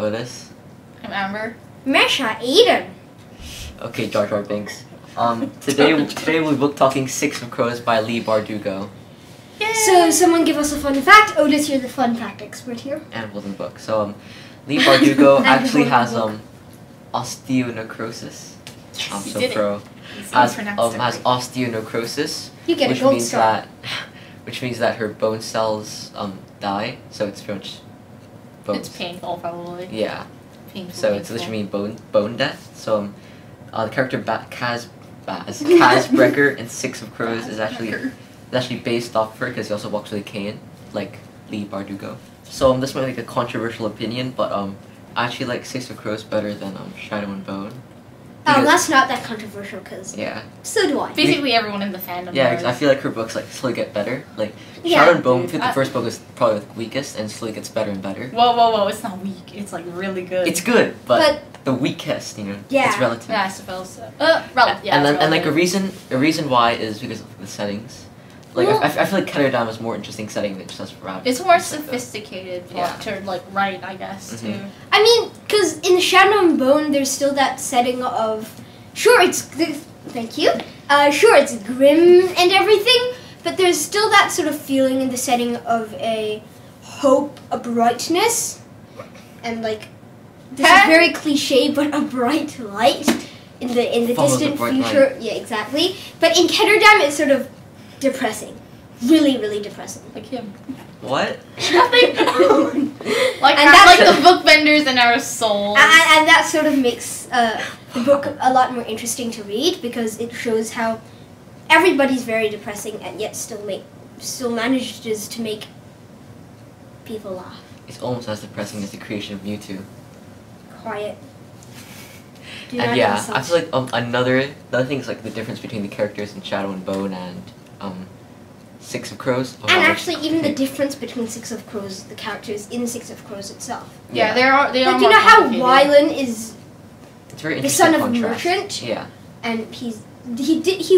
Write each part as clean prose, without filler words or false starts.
Otis. I'm Amber. Mesha Aiden. Okay, Jar Jar Binks. Today we'll be book talking Six of Crows by Leigh Bardugo. Yay. So someone give us a fun fact. Otis, you're the fun fact expert here. And Golden Book. So Leigh Bardugo actually has osteonecrosis. I'm so pro. Has osteonecrosis. You get which a gold means star. which means that her bone cells die. So it's pretty much bones. It's painful, probably. Yeah. Painful. So it's literally bone death. So the character 𝒂𝐫𝒄𝒅 in Six of Crows is actually based off of her because he also walks with a cane, like Leigh Bardugo. So this might be like a controversial opinion, but I actually like Six of Crows better than Shadow and Bone. That's not that controversial because so do I. Basically, everyone in the fandom. Yeah, I feel like her books like slowly get better. Like Shadow and Bone, the first book is probably the weakest, and slowly gets better and better. Whoa! It's not weak. It's like really good. It's good, but the weakest, it's relative. Yeah, I suppose so. Relative. Yeah. And like a reason why is because of the settings. Like I feel like 𝒂𝐫𝒄𝒅 is more interesting setting than just Rabbit. It's more sophisticated plot to like write, I guess too. I mean, because in Shadow and Bone, there's still that setting of sure it's grim and everything, but there's still that sort of feeling in the setting of a hope, a brightness, and like this is very cliche, but a bright light in the distant future. Light. Yeah, exactly. But in 𝒂𝐫𝒄𝒅, it's sort of depressing. Really, really depressing. Like him. What? Nothing. like the BookBenders in our souls. And that sort of makes the book a lot more interesting to read because it shows how everybody's very depressing and yet still manages to make people laugh. It's almost as depressing as the creation of Mewtwo. Quiet. And yeah, I feel like another thing is like the difference between the characters in Shadow and Bone and Six of Crows. And actually, even the difference between Six of Crows, the characters in Six of Crows itself. Yeah, they are. Like you know how Wylan is the son of a merchant. Yeah. And he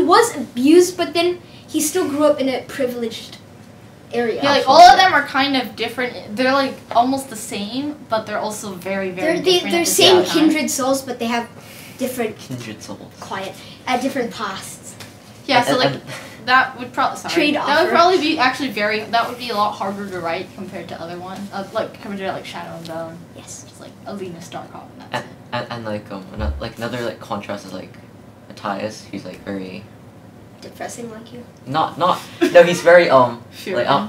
was abused, but then he still grew up in a privileged area. Yeah, like all of them are kind of different. They're like almost the same, but they're also very, very different. They're same kindred souls, but they have different kindred souls. Different pasts. Yeah, so like that would probably that would probably be that would be a lot harder to write compared to other ones, compared to Shadow and Bone. Yes. Just like Alina Starkov and that's it. And another contrast is like Matthias. He's like very depressing like you. No, he's very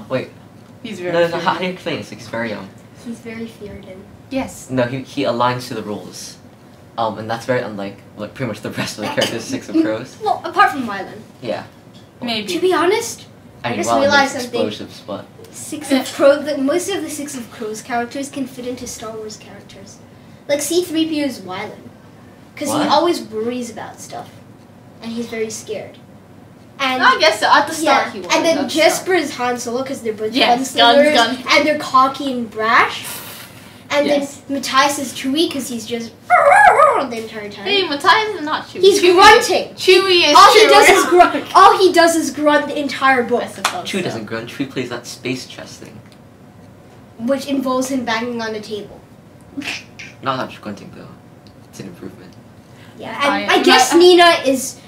wait. He's very no, how do you explain this? Like, he's very He's very feared and yes. No, he aligns to the rules. And that's very unlike pretty much the rest of the characters in Six of Crows. Well, apart from Wylan. Yeah. Maybe. To be honest, I just realized something. Explosives, but Six of Crows. Most of the Six of Crows characters can fit into Star Wars characters. Like C-3PO is Wylan, because he always worries about stuff, and he's very scared. And I guess so. At the start, he was. And then Jesper is Han Solo because they're both gunslingers, and they're cocky and brash. And then Matthias is Chewie because he's just the entire time. Hey, Matthias is not Chewie. He's grunting. Chewie is all he does is grunt. All he does is grunt the entire book. Chewie doesn't grunt. Chewie plays that space chess thing, which involves him banging on a table. Not that much grunting though. It's an improvement. Yeah, and I guess Nina is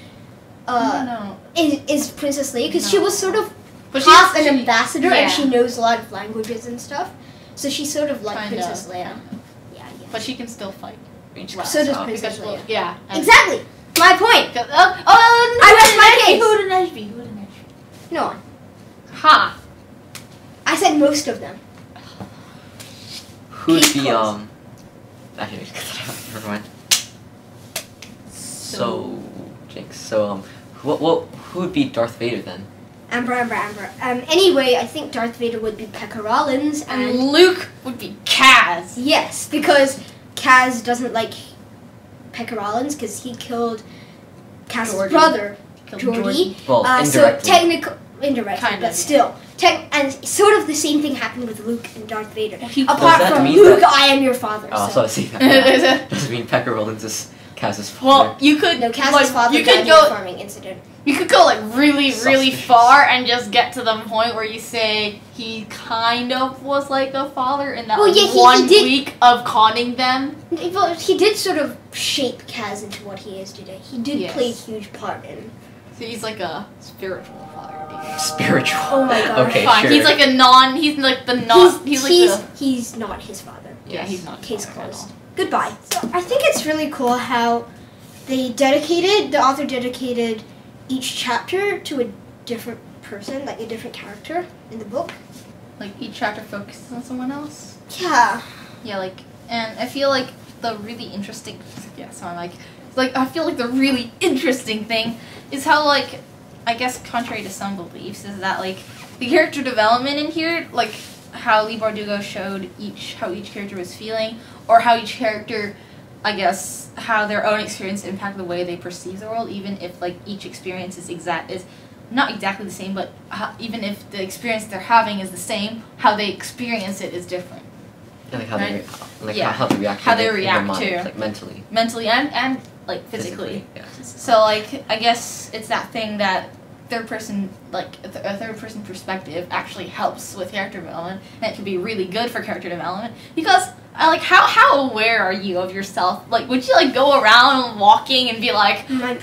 is Princess Leia because she was sort of half an ambassador and she knows a lot of languages and stuff. So she's sort of like Princess Leia. Yeah. But she can still fight. So does Princess Leia. Yeah. Exactly. My point. I rest my case. Who would an be? No one. Ha. I said most of them. Who'd be Actually, never mind. So Jinx. So who would be Darth Vader then? Amber. Anyway, I think Darth Vader would be 𝒂𝐫𝒄𝒅 and Luke would be Kaz. Yes, because Kaz doesn't like 𝒂𝐫𝒄𝒅 because he killed Kaz's brother, Geordi. Well, indirectly. So indirectly, but still. And sort of the same thing happened with Luke and Darth Vader. Apart from Luke, I am your father. Oh, so I see that. Yeah. Doesn't mean 𝒂𝐫𝒄𝒅 is Kaz's father. Well, you could. No, Kaz's father died in a farming incident. You could go like really far and just get to the point where you say he kind of was like a father in that one week of conning them. Well, he did sort of shape Kaz into what he is today. He did play a huge part in. So he's like a spiritual father. Dude. Spiritual. Oh my god. Okay, fine. sure. He's like a non. He's like the non. He's not his father. Yeah, he's not. Case closed. Goodbye. So I think it's really cool how the author dedicated each chapter to a different person, like a different character in the book. Like each chapter focuses on someone else. Yeah. Yeah, like, and I feel like the really interesting. Yeah, so I'm like I feel like the really interesting thing is how, like, I guess contrary to some beliefs, is that like the character development in here, like how Leigh Bardugo showed how each character was feeling, or how each character, I guess, how their own experience impact the way they perceive the world, even if like each experience is not exactly the same, but even if the experience they're having is the same, how they experience it is different. Yeah, like how how they react mind, to like mentally and like physically. Yeah. So like I guess it's that thing that a third person perspective actually helps with character development, and it can be really good for character development because how aware are you of yourself? Like, would you like go around walking and be like, I'm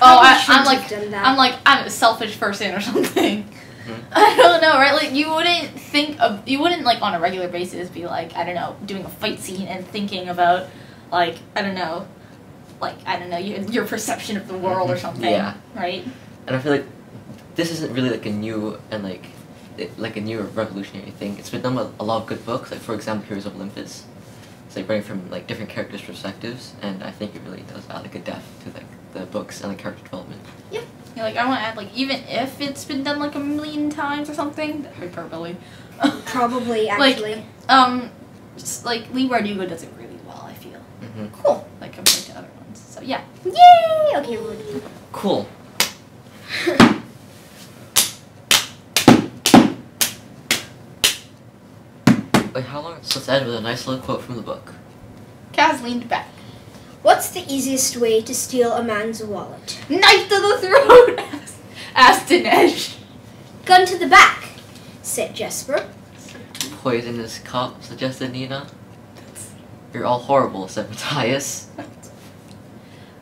a selfish person or something? I don't know, right? Like, you wouldn't like on a regular basis be like, I don't know, doing a fight scene and thinking about like, I don't know, your perception of the world or something. Yeah. Right? And I feel like this isn't really like a new and like a new revolutionary thing. It's been done with a lot of good books, like for example, Heroes of Olympus. It's like writing from like different characters' perspectives, and I think it really does add like a depth to like the books and the character development. Yeah. Yeah, like I want to add, like, even if it's been done like a million times or something, hyperbole. Probably actually. Just like Leigh Bardugo does it really well, I feel. Cool. Like compared to other ones. So yeah. Yay! Okay, we're good. Cool. Wait, how long? So let's end with a nice little quote from the book. Kaz leaned back. What's the easiest way to steal a man's wallet? Knife to the throat, asked Dinesh. Gun to the back, said Jesper. Poisonous cup, suggested Nina. You're all horrible, said Matthias.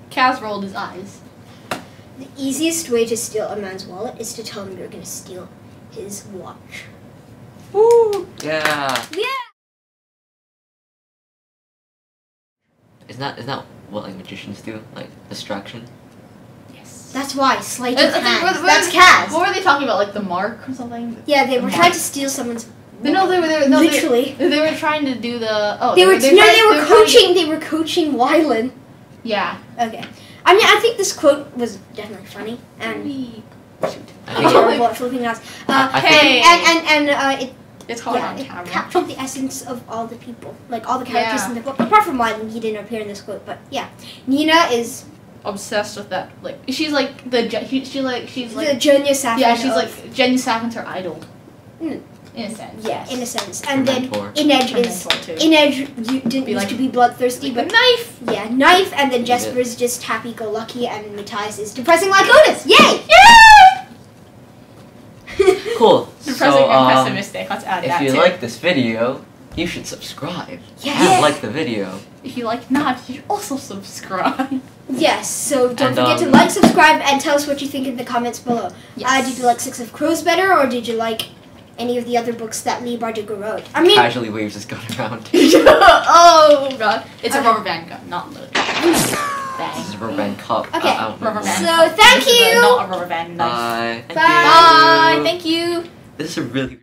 Kaz rolled his eyes. The easiest way to steal a man's wallet is to tell him you're going to steal his watch. Woo! Yeah. Yeah. Isn't that what like magicians do? Like distraction? Yes. That's why sleight of hand. That's Kaz. What were they talking about? Like the mark or something? Yeah, they were trying to steal someone's. No, they were literally. They were trying to do the. Oh, they were coaching. They were coaching Wylan. Yeah. Okay. I mean, I think this quote was definitely funny and. Horrible at flipping us. Hey. It's hard on camera. It captured the essence of all the people, like all the characters in the book. Apart from Wylan, he didn't appear in this quote, but yeah, Nina is obsessed with that. Like she's like the she's like the Junior Saffron. Yeah, she's like Junior Saffron's her idol. In a sense. Yeah, in a sense. And then mentor. Inedge used to be bloodthirsty, but knife. Yeah, knife, and then Jesper's just happy-go-lucky, and Matthias is depressing like Otis. Yay! Yay! Cool. Depressing and pessimistic. Let's add that if you too. like this video, you should subscribe. Yes. And like the video. If you like not, you should also subscribe. Yes, so don't forget to like, subscribe, and tell us what you think in the comments below. Yes. Did you like Six of Crows better, or did you like any of the other books that Leigh Bardugo wrote? I mean, casually waves his gun around. Oh god, it's a rubber band gun, not loaded. This is a rubber band cup. Okay, rubber band. So thank you. Not a rubber band knife. Bye. Bye. Thank you. This is a really.